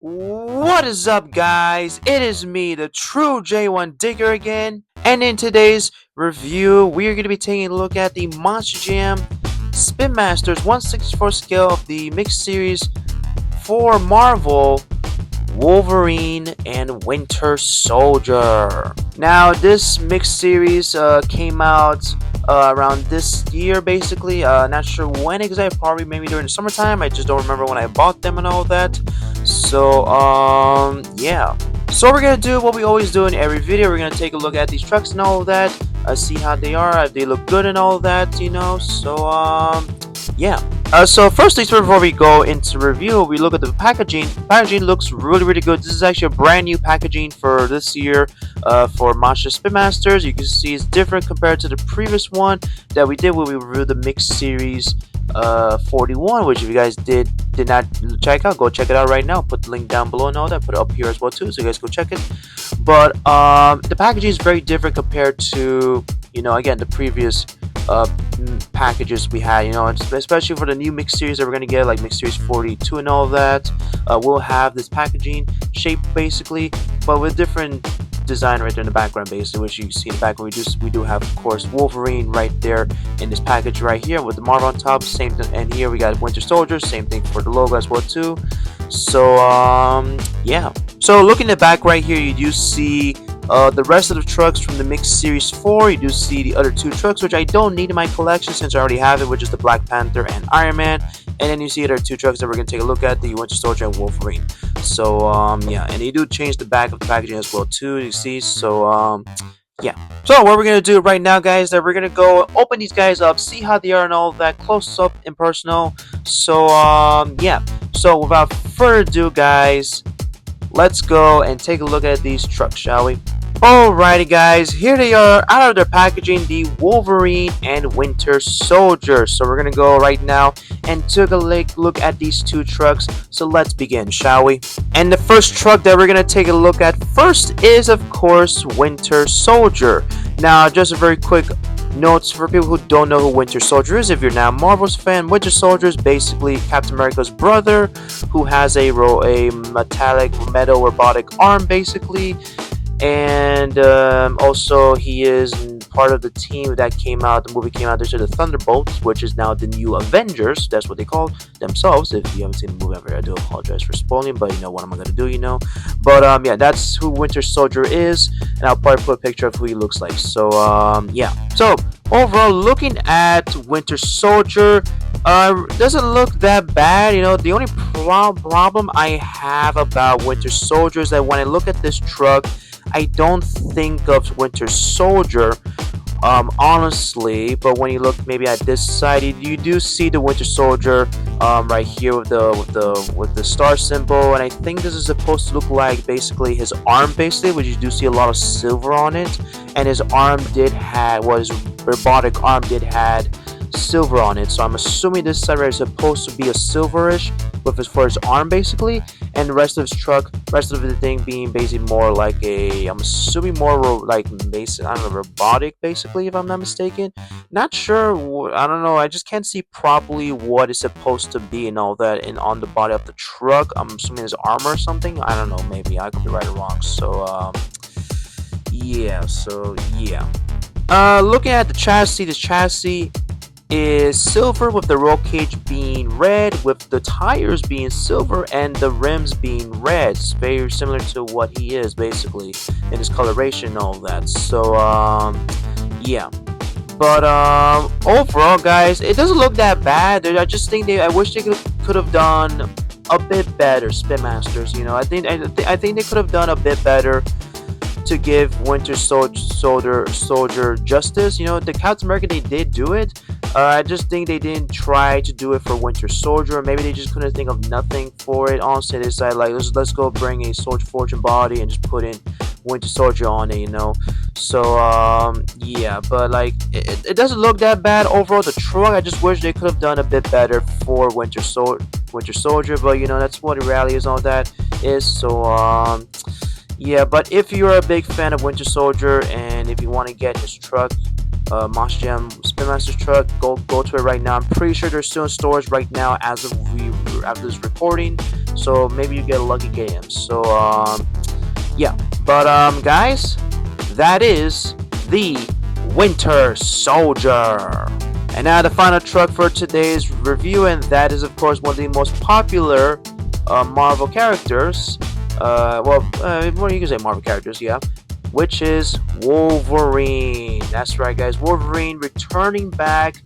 What is up, guys? It is me, the true J1 Digger again, and in today's review, we are going to be taking a look at the Monster Jam Spin Masters 1/64 scale of the mixed series for Marvel Wolverine and Winter Soldier. Now, this mixed series came out around this year, basically. Not sure when exactly, probably maybe during the summertime. I just don't remember when I bought them and all that. So, yeah. So we're gonna do what we always do in every video. We're gonna take a look at these trucks and all of that, see how they are, if they look good and all that, you know. So, yeah. So firstly, before we go into review, we look at the packaging. Packaging looks really good. This is actually a brand new packaging for this year for Monster Spin Masters. You can see it's different compared to the previous one that we did when we reviewed the mixed series 41, which if you guys did not check out, go check it out right now. Put the link down below and all that. Put it up here as well too, so you guys go check it. But the packaging is very different compared to, you know, again, the previous packages we had, you know, especially for the new mixed series that we're gonna get, like mixed series 42 and all of that. We'll have this packaging shape basically, but with different design right there in the background, basically, which you see in the background. We do have, of course, Wolverine right there in this package right here with the Marvel on top. Same thing, and here we got Winter Soldier. Same thing for the logo as well too. So yeah. So looking at the back right here, you do see the rest of the trucks from the mixed series 4. You do see the other two trucks, which I don't need in my collection since I already have it, which is the Black Panther and Iron Man. And then you see there are two trucks that we're going to take a look at, the Winter Soldier and Wolverine. So, yeah, and they do change the back of the packaging as well, too, you see. So, yeah. So, what we're going to do right now, guys, that we're going to go open these guys up, see how they are and all that, close up and personal. So, yeah. So, without further ado, guys, let's go and take a look at these trucks, shall we? Alrighty, guys, here they are out of their packaging, the Wolverine and Winter Soldier. So we're gonna go right now and take a look at these two trucks. So let's begin, shall we? And the first truck that we're gonna take a look at first is, of course, Winter Soldier. Now, just a very quick notes for people who don't know who Winter Soldier is. If you're not a Marvel's fan, Winter Soldier is basically Captain America's brother who has a metallic metal robotic arm, basically. And also he is part of the team that came out, the movie came out, there's the Thunderbolts, which is now the new Avengers. That's what they call themselves. If you haven't seen the movie, I do apologize for spoiling, but you know, what am I gonna do, you know? But yeah, that's who Winter Soldier is, and I'll probably put a picture of who he looks like. So yeah. So overall, looking at Winter Soldier, doesn't look that bad. You know, the only problem I have about Winter Soldier is that when I look at this truck, I don't think of Winter Soldier, honestly. But when you look maybe at this side, you do see the Winter Soldier right here with the star symbol, and I think this is supposed to look like basically his arm, basically, which you do see a lot of silver on it, and his arm did have, his robotic arm did had silver on it. So I'm assuming this side right is supposed to be a silverish for his arm, basically, and the rest of his truck, rest of the thing being basically more like I'm assuming more like basic, I don't know, robotic, basically, if I'm not mistaken. Not sure, I don't know, I just can't see properly what it's supposed to be and all that, and on the body of the truck, I'm assuming his armor or something. I don't know, maybe I could be right or wrong. So yeah. So yeah, looking at the chassis, this chassis is silver with the roll cage being red, with the tires being silver and the rims being red. It's very similar to what he is basically in his coloration and all that. So yeah. But overall, guys, it doesn't look that bad. I just think I wish they could have done a bit better, Spin Masters. You know, I think they could have done a bit better to give Winter Soldier justice. You know, the Captain America, they did do it. I just think they didn't try to do it for Winter Soldier. Maybe they just couldn't think of nothing for it. Honestly, they decided, like, let's go bring a Soldier Fortune body and just put in Winter Soldier on it, you know. So yeah, but like it doesn't look that bad overall. The truck, I just wish they could have done a bit better for Winter Soldier. But you know, that's what the reality is, all that is. So yeah, but if you're a big fan of Winter Soldier and if you want to get his truck, Monster Jam Spin Masters truck, go to it right now. I'm pretty sure they're still in stores right now as of this recording. So maybe you get a lucky game. So yeah. But guys, that is the Winter Soldier. And now the final truck for today's review, and that is of course one of the most popular Marvel characters. Well, you can say Marvel characters, yeah. Which is Wolverine. That's right, guys. Wolverine returning back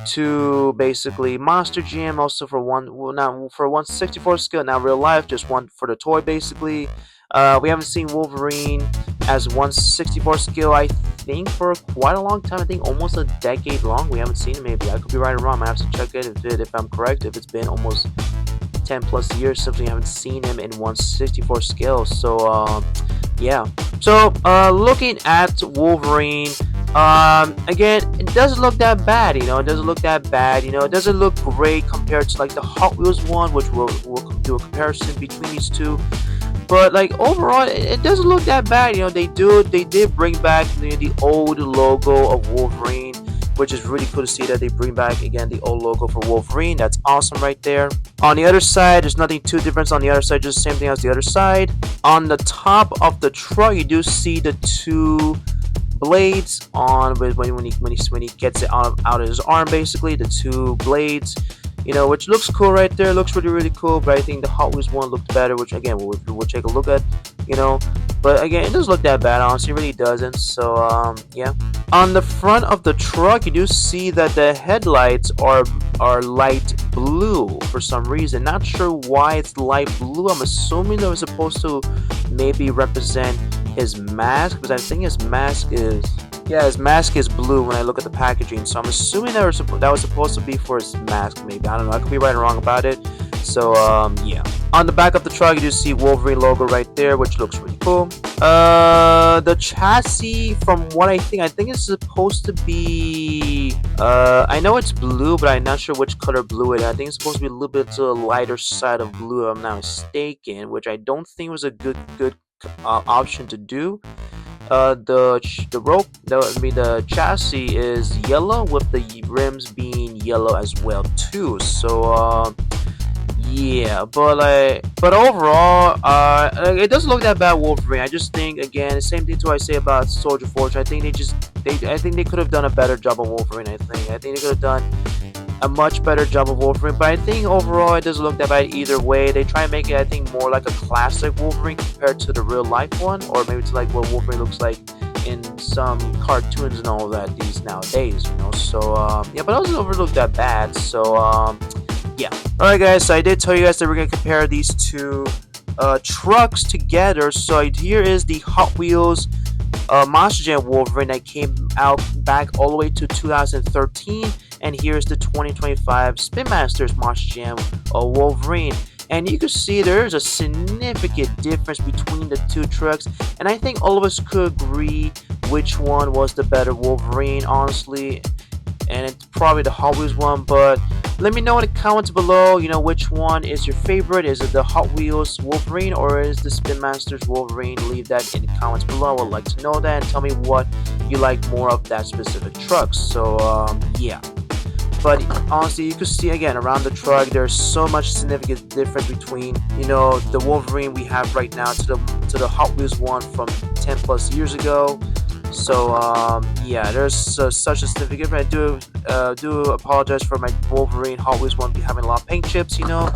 to basically Monster Jam, also for now for 164 skill, now real life, just one for the toy basically. We haven't seen Wolverine as 164 skill, I think, for quite a long time. I think almost a decade long. We haven't seen him. Maybe I could be right or wrong. I have to check it if I'm correct. If it's been almost 10 plus years since we haven't seen him in 164 skill. So yeah. So looking at Wolverine. Again, it doesn't look that bad, you know. It doesn't look that bad, you know. It doesn't look great compared to like the Hot Wheels one, which we'll do a comparison between these two. But like overall, it doesn't look that bad, you know. They did bring back the old logo of Wolverine, which is really cool to see that they bring back again the old logo for Wolverine. That's awesome right there. On the other side, there's nothing too different on the other side, just the same thing as the other side. On the top of the truck, you do see the two blades on when he gets it out of his arm, basically the two blades, you know, which looks cool right there. Looks really cool. But I think the Hot Wheels one looked better, which again we'll take a look at, you know. But again, it doesn't look that bad, honestly. It really doesn't. So yeah. On the front of the truck, you do see that the headlights are light blue for some reason. Not sure why it's light blue. I'm assuming that was supposed to maybe represent his mask, because I think his mask is blue when I look at the packaging. So I'm assuming that was supposed to be for his mask. Maybe, I don't know. I could be right or wrong about it. So yeah. On the back of the truck, you do see Wolverine logo right there, which looks really cool. The chassis, from what I think it's supposed to be. I know it's blue, but I'm not sure which color blue it is. I think it's supposed to be a little bit to the lighter side of blue, if I'm not mistaken, which I don't think was a good option to do. The chassis is yellow with the rims being yellow as well too. So yeah, but overall, it doesn't look that bad, Wolverine. I just think, again, the same thing I say about Soldier Fortune. I think they could have done a better job of Wolverine. I think they could have done a much better job of Wolverine. But I think overall, it doesn't look that bad either way. They try and make it, I think, more like a classic Wolverine compared to the real life one, or maybe to like what Wolverine looks like in some cartoons and all of that these nowadays, you know. So yeah, but it doesn't overlook that bad. So yeah. Alright guys, so I did tell you guys that we're going to compare these two trucks together. So here is the Hot Wheels Monster Jam Wolverine that came out back all the way to 2013. And here's the 2025 Spin Masters Monster Jam Wolverine. And you can see there's a significant difference between the two trucks. And I think all of us could agree which one was the better Wolverine, honestly. And it's probably the Hot Wheels one, but let me know in the comments below, you know, which one is your favorite. Is it the Hot Wheels Wolverine or is the Spin Masters Wolverine? Leave that in the comments below. I would like to know that, and tell me what you like more of that specific truck. So yeah. But honestly, you can see again around the truck, there's so much significant difference between, you know, the Wolverine we have right now to the Hot Wheels one from 10 plus years ago. So yeah, there's such a significant difference. I do apologize for my Wolverine Hot Wheels one be having a lot of paint chips. You know,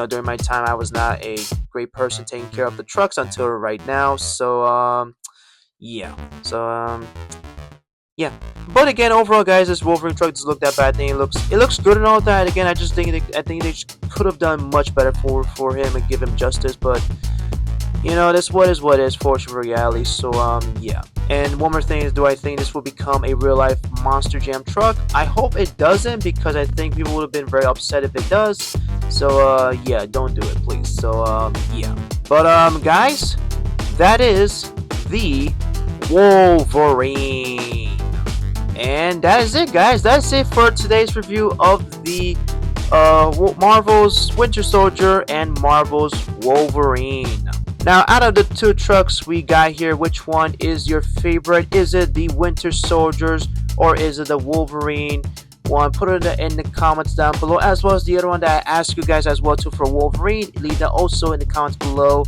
during my time I was not a great person taking care of the trucks until right now. So yeah. So yeah. But again, overall, guys, this Wolverine truck doesn't look that bad. I think it looks good and all that. Again, I just think they could have done much better for him and give him justice. But you know, this what is fortune reality. So yeah. And one more thing is, do I think this will become a real life Monster Jam truck? I hope it doesn't, because I think people would have been very upset if it does. So yeah, don't do it, please. So yeah. But guys, that is the Wolverine. And that is it, guys. That's it for today's review of the Marvel's Winter Soldier and Marvel's Wolverine. Now, out of the two trucks we got here, which one is your favorite? Is it the Winter Soldiers or is it the Wolverine one, put it in the comments down below, as well as the other one that I asked you guys as well too for Wolverine. Leave that also in the comments below.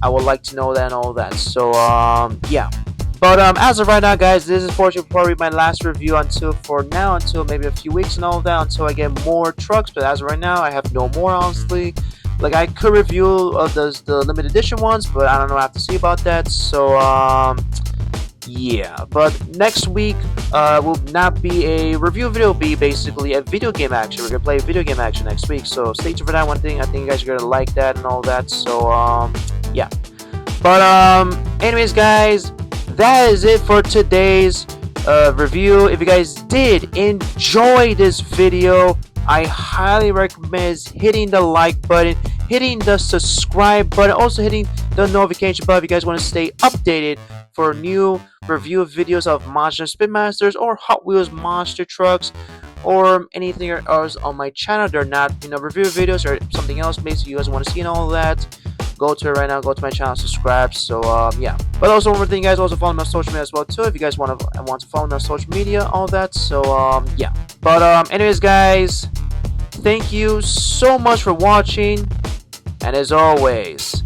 I would like to know that and all that. So yeah. But as of right now, guys, this is fortunately probably my last review until maybe a few weeks and all that, until I get more trucks. But as of right now, I have no more, honestly. Like, I could review the limited edition ones, but I don't know. I have to see about that. So yeah. But next week will not be a review video. Will be basically a video game action. We're gonna play video game action next week. So stay tuned for that one thing. I think you guys are gonna like that and all that. So yeah. But anyways, guys, that is it for today's review. If you guys did enjoy this video, I highly recommend hitting the like button, hitting the subscribe button, also hitting the notification button if you guys want to stay updated for new review videos of Monster Spin Masters or Hot Wheels monster trucks or anything else on my channel. They're not, review videos or something else basically you guys want to see and all that. Go to it right now, go to my channel, subscribe. So yeah. But also one more thing, guys, also follow me on social media as well too if you guys want to follow me on social media, all that. So yeah. But anyways, guys, thank you so much for watching, and as always,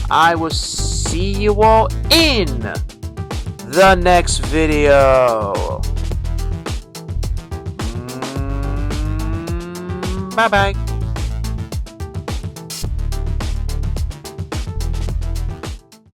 I will see you all in the next video. Bye bye.